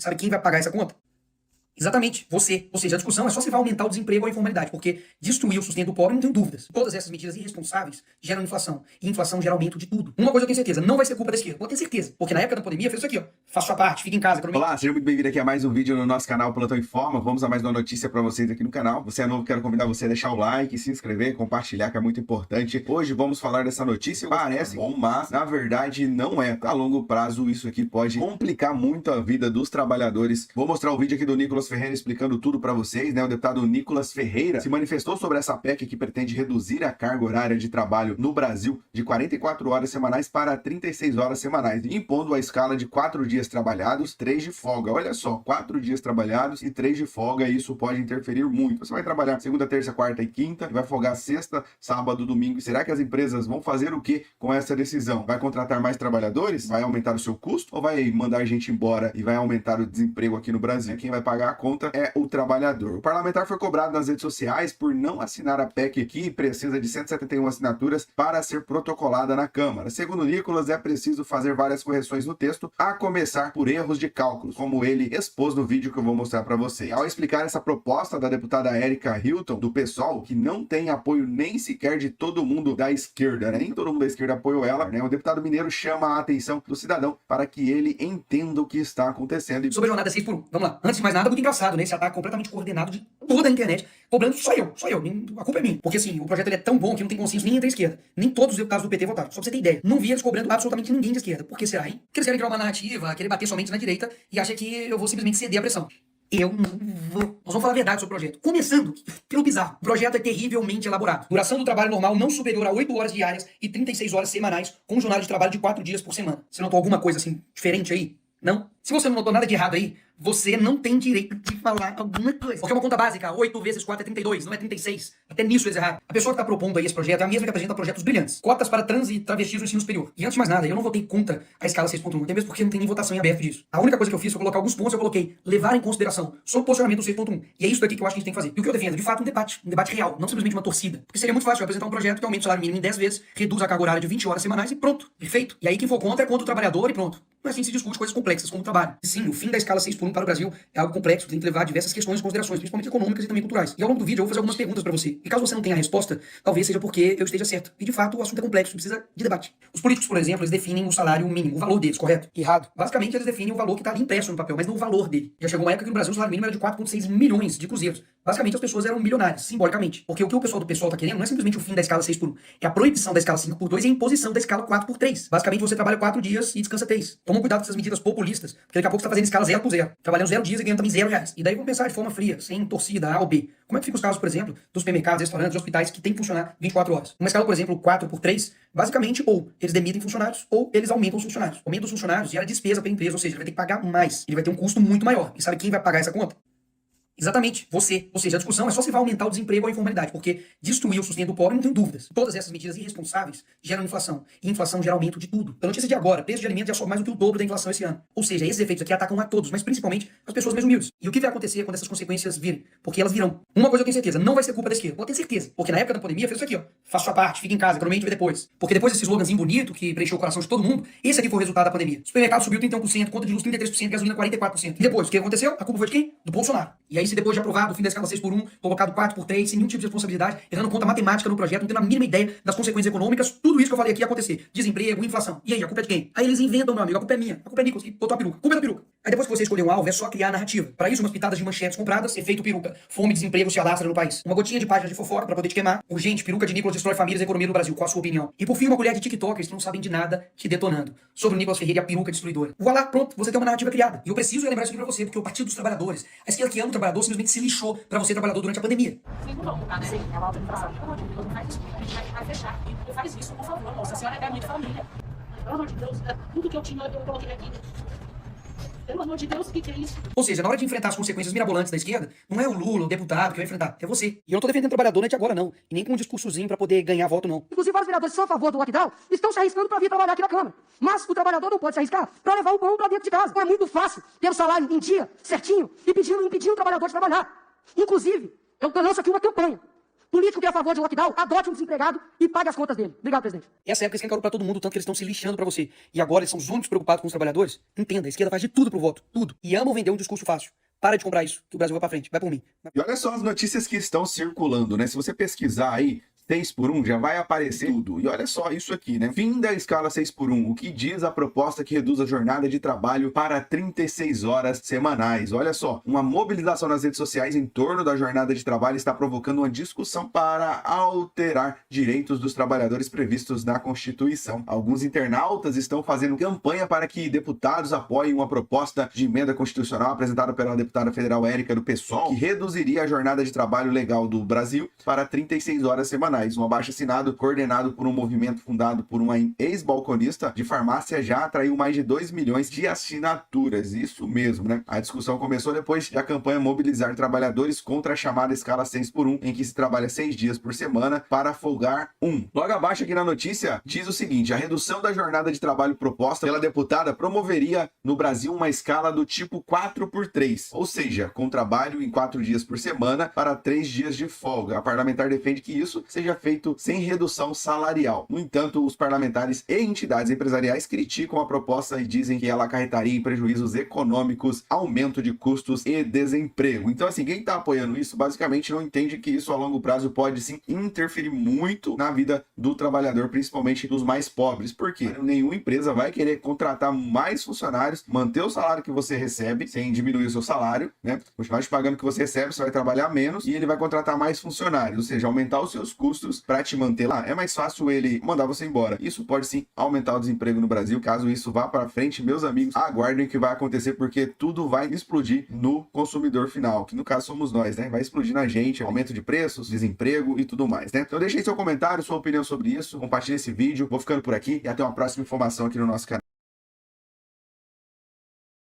E sabe quem vai pagar essa conta? Exatamente, você. Ou seja, a discussão é só se vai aumentar o desemprego ou a informalidade, porque destruir o sustento do pobre não tem dúvidas. Todas essas medidas irresponsáveis geram inflação, e inflação gera aumento de tudo. Uma coisa eu tenho certeza, não vai ser culpa da esquerda, pode ter certeza, porque na época da pandemia fez isso aqui, ó, faça sua parte, fica em casa. Olá, seja muito bem-vindo aqui a mais um vídeo no nosso canal Plantão Informa. Vamos a mais uma notícia para vocês aqui no canal. Você é novo, quero convidar você a deixar o like, se inscrever, compartilhar, que é muito importante. Hoje vamos falar dessa notícia, parece bom, mas na verdade não é. A longo prazo isso aqui pode complicar muito a vida dos trabalhadores. Vou mostrar o vídeo aqui do Nicolas Ferreira explicando tudo para vocês, né? O deputado Nicolas Ferreira se manifestou sobre essa PEC que pretende reduzir a carga horária de trabalho no Brasil de 44 horas semanais para 36 horas semanais, impondo a escala de 4 dias trabalhados, 3 de folga. Olha só, 4 dias trabalhados e 3 de folga, e isso pode interferir muito. Você vai trabalhar segunda, terça, quarta e quinta, e vai folgar sexta, sábado, domingo. E será que as empresas vão fazer o que com essa decisão? Vai contratar mais trabalhadores? Vai aumentar o seu custo? Ou vai mandar gente embora e vai aumentar o desemprego aqui no Brasil? Quem vai pagar a conta é o trabalhador. O parlamentar foi cobrado nas redes sociais por não assinar a PEC que precisa de 171 assinaturas para ser protocolada na Câmara. Segundo Nicolas, é preciso fazer várias correções no texto, a começar por erros de cálculos, como ele expôs no vídeo que eu vou mostrar para vocês. Ao explicar essa proposta da deputada Érica Hilton, do PSOL, que não tem apoio nem sequer de todo mundo da esquerda, né? Nem todo mundo da esquerda apoiou ela, né? O deputado mineiro chama a atenção do cidadão para que ele entenda o que está acontecendo. Sobre a jornada 6 por 1, vamos lá. Antes de mais nada, muito engraçado, né? Esse ataque completamente coordenado de toda a internet, cobrando só eu. A culpa é minha. Porque assim, o projeto ele é tão bom que não tem consenso nem entre a esquerda. Nem todos os deputados do PT votaram. Só pra você ter ideia. Não vi eles cobrando absolutamente ninguém de esquerda. Por que será, hein? Porque eles querem criar uma narrativa, querer bater somente na direita e acha que eu vou simplesmente ceder à pressão. Eu não vou. Nós vamos falar a verdade sobre o projeto. Começando pelo bizarro. O projeto é terrivelmente elaborado. Duração do trabalho normal não superior a 8 horas diárias e 36 horas semanais, com jornada de trabalho de 4 dias por semana. Você notou alguma coisa assim diferente aí? Não? Se você não notou nada de errado aí, você não tem direito de falar alguma coisa. Porque é uma conta básica, 8 vezes 4 é 32, não é 36. Até nisso eles erraram. A pessoa que está propondo aí esse projeto é a mesma que apresenta projetos brilhantes. Cotas para trans e travestis no ensino superior. E antes de mais nada, eu não votei contra a escala 6.1, até mesmo porque não tem nem votação em aberto disso. A única coisa que eu fiz foi colocar alguns pontos, eu coloquei levar em consideração sobre o posicionamento do 6.1. E é isso daqui que eu acho que a gente tem que fazer. E o que eu defendo? De fato, um debate real, não simplesmente uma torcida. Porque seria muito fácil eu apresentar um projeto que aumente o salário mínimo em 10 vezes, reduz a carga horária de 20 horas semanais e pronto. Perfeito. E aí quem for contra é contra o trabalhador e pronto. Mas assim se discute coisas complexas como o trabalho. E sim, o fim da escala 6 por 1 para o Brasil é algo complexo, tem que levar diversas questões em considerações, principalmente econômicas e também culturais. E ao longo do vídeo eu vou fazer algumas perguntas para você. E caso você não tenha a resposta, talvez seja porque eu esteja certo. E de fato o assunto é complexo, precisa de debate. Os políticos, por exemplo, eles definem o salário mínimo, o valor deles, correto? Errado. Basicamente eles definem o valor que está ali impresso no papel, mas não o valor dele. Já chegou uma época que no Brasil o salário mínimo era de 4,6 milhões de cruzeiros. Basicamente as pessoas eram milionárias, simbolicamente. Porque o que o pessoal do PSOL está querendo não é simplesmente o fim da escala 6 por 1, é a proibição da escala 5 por 2 e a imposição da escala 4 por 3. Basicamente você trabalha 4 dias e descansa 3. Toma cuidado com essas medidas populistas, porque daqui a pouco você está fazendo escala 0 por 0. Trabalhando 0 dias e ganhando também R$0. E daí vamos pensar de forma fria, sem torcida A ou B. Como é que fica os casos, por exemplo, dos supermercados, restaurantes, hospitais que tem que funcionar 24 horas? Uma escala, por exemplo, 4 por 3, basicamente, ou eles demitem funcionários, ou eles aumentam os funcionários. O aumento dos funcionários gera despesa para a empresa, ou seja, ele vai ter que pagar mais. Ele vai ter um custo muito maior. E sabe quem vai pagar essa conta? Exatamente, você. Ou seja, a discussão é só se vai aumentar o desemprego ou a informalidade, porque destruir o sustento do pobre não tem dúvidas. Todas essas medidas irresponsáveis geram inflação, e inflação gera aumento de tudo. A notícia de agora, preço de alimentos já sobe mais do que o dobro da inflação esse ano. Ou seja, esses efeitos aqui atacam a todos, mas principalmente as pessoas mais humildes. E o que vai acontecer quando essas consequências virem? Porque elas virão. Uma coisa eu tenho certeza, não vai ser culpa da esquerda. Pode ter certeza. Porque na época da pandemia fez isso aqui, ó. Faça sua parte, fica em casa, economia a gente vê depois. Porque depois desse sloganzinho bonito que preencheu o coração de todo mundo, esse aqui foi o resultado da pandemia. O supermercado subiu 31%, conta de luz 33%, gasolina 44%. E depois, o que aconteceu? A culpa foi de quem? Do Bolsonaro. E aí, se depois de aprovado o fim da escala 6 por 1, colocado 4 por 3, sem nenhum tipo de responsabilidade, errando conta matemática no projeto, não tendo a mínima ideia das consequências econômicas, tudo isso que eu falei aqui ia acontecer. Desemprego, inflação. E aí, a culpa é de quem? Aí eles inventam, meu amigo, a culpa é minha. A culpa é Nicolas, que botou a peruca. A culpa é da peruca. Aí depois que você escolher um alvo, é só criar a narrativa. Para isso, umas pitadas de manchetes compradas, efeito peruca. Fome e desemprego se alastra no país. Uma gotinha de páginas de fofoca pra poder te queimar. Urgente, peruca de Nicolas destrói famílias e economia do Brasil. Qual a sua opinião? E por fim, uma colher de tiktokers que não sabem de nada te detonando. Sobre o Nicolas Ferreira e a peruca destruidora. Voilà, pronto, você tem uma narrativa criada. E eu preciso lembrar isso aqui pra você, porque o Partido dos Trabalhadores, a esquerda que ama o trabalhador, simplesmente se lixou pra você, trabalhador, durante a pandemia. Sim, é uma autorização. Pelo amor de Deus, não faz isso. A gente vai fechar. Não faz isso, por favor, moça. A senhora é muito família. Pelo amor de Deus, tudo que eu tinha, eu coloquei aqui. Pelo amor de Deus, o que é isso? Ou seja, na hora de enfrentar as consequências mirabolantes da esquerda, não é o Lula, o deputado que vai enfrentar, é você. E eu não tô defendendo o trabalhador de agora, não. E nem com um discursozinho pra poder ganhar voto, não. Inclusive, vários vereadores que são a favor do lockdown estão se arriscando para vir trabalhar aqui na Câmara. Mas o trabalhador não pode se arriscar para levar o pão para dentro de casa. Não é muito fácil ter o salário em dia, certinho, e impedindo o trabalhador de trabalhar. Inclusive, eu lanço aqui uma campanha Político que é a favor de lockdown, adote um desempregado e pague as contas dele. Obrigado, presidente. Essa época escancarou pra todo mundo, tanto que eles estão se lixando pra você. E agora eles são os únicos preocupados com os trabalhadores? Entenda, a esquerda faz de tudo pro voto, tudo. E amam vender um discurso fácil. Para de comprar isso, que o Brasil vai pra frente, vai por mim. E olha só as notícias que estão circulando, né? Se você pesquisar aí 6x1, já vai aparecer tudo. E olha só isso aqui, né? Fim da escala 6x1. O que diz a proposta que reduz a jornada de trabalho para 36 horas semanais? Olha só, uma mobilização nas redes sociais em torno da jornada de trabalho está provocando uma discussão para alterar direitos dos trabalhadores previstos na Constituição. Alguns internautas estão fazendo campanha para que deputados apoiem uma proposta de emenda constitucional apresentada pela deputada federal Érica do PSOL, que reduziria a jornada de trabalho legal do Brasil para 36 horas semanais. Um abaixo-assinado coordenado por um movimento fundado por uma ex-balconista de farmácia já atraiu mais de 2 milhões de assinaturas. Isso mesmo, né? A discussão começou depois de a campanha mobilizar trabalhadores contra a chamada escala 6x1, em que se trabalha 6 dias por semana para folgar 1. Logo abaixo aqui na notícia diz o seguinte: a redução da jornada de trabalho proposta pela deputada promoveria no Brasil uma escala do tipo 4x3, ou seja, com trabalho em 4 dias por semana para 3 dias de folga. A parlamentar defende que isso seja feito sem redução salarial. No entanto, os parlamentares e entidades empresariais criticam a proposta e dizem que ela acarretaria em prejuízos econômicos, aumento de custos e desemprego. Então, assim, quem está apoiando isso, basicamente não entende que isso a longo prazo pode, sim, interferir muito na vida do trabalhador, principalmente dos mais pobres. Por quê? Nenhuma empresa vai querer contratar mais funcionários, manter o salário que você recebe, sem diminuir o seu salário, né? Continuar te pagando o que você recebe, você vai trabalhar menos e ele vai contratar mais funcionários, ou seja, aumentar os seus custos para te manter lá. É mais fácil ele mandar você embora. Isso pode sim aumentar o desemprego no Brasil. Caso isso vá para frente, meus amigos, aguardem o que vai acontecer, porque tudo vai explodir no consumidor final, que no caso somos nós, né? Vai explodir na gente, aumento de preços, desemprego e tudo mais, né? Então deixe aí seu comentário, sua opinião sobre isso, compartilhe esse vídeo. Vou ficando por aqui e até uma próxima informação aqui no nosso canal.